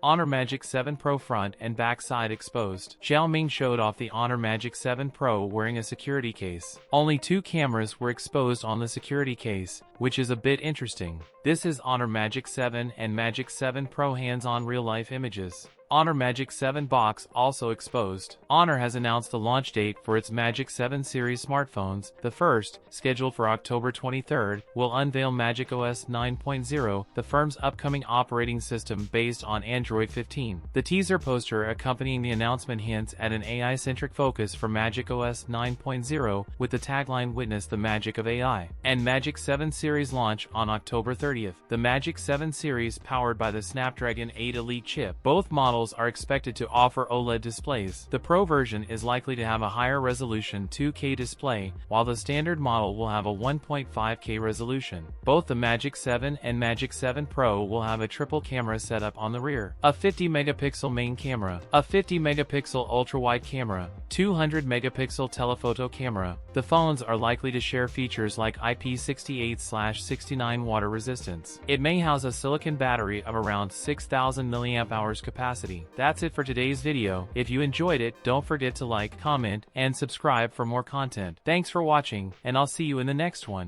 Honor Magic 7 Pro front and back side exposed. Xiaomi showed off the Honor Magic 7 Pro wearing a security case. Only 2 cameras were exposed on the security case, which is a bit interesting. This is Honor Magic 7 and Magic 7 Pro hands-on real-life images. Honor Magic 7 box also exposed. Honor has announced the launch date for its Magic 7 series smartphones. The first, scheduled for October 23rd, will unveil Magic OS 9.0, the firm's upcoming operating system based on Android 15. The teaser poster accompanying the announcement hints at an AI-centric focus for Magic OS 9.0, with the tagline "Witness the Magic of AI." And Magic 7 series launch on October 30th. The Magic 7 series powered by the Snapdragon 8 Elite chip. Both models are expected to offer OLED displays. The Pro version is likely to have a higher resolution 2K display, while the standard model will have a 1.5K resolution. Both the Magic 7 and Magic 7 Pro will have a triple camera setup on the rear. A 50-megapixel main camera, a 50-megapixel ultra-wide camera, 200-megapixel telephoto camera. The phones are likely to share features like IP68/69 water resistance. It may house a silicon battery of around 6,000 mAh capacity. That's it for today's video. If you enjoyed it, don't forget to like, comment, and subscribe for more content. Thanks for watching, and I'll see you in the next one.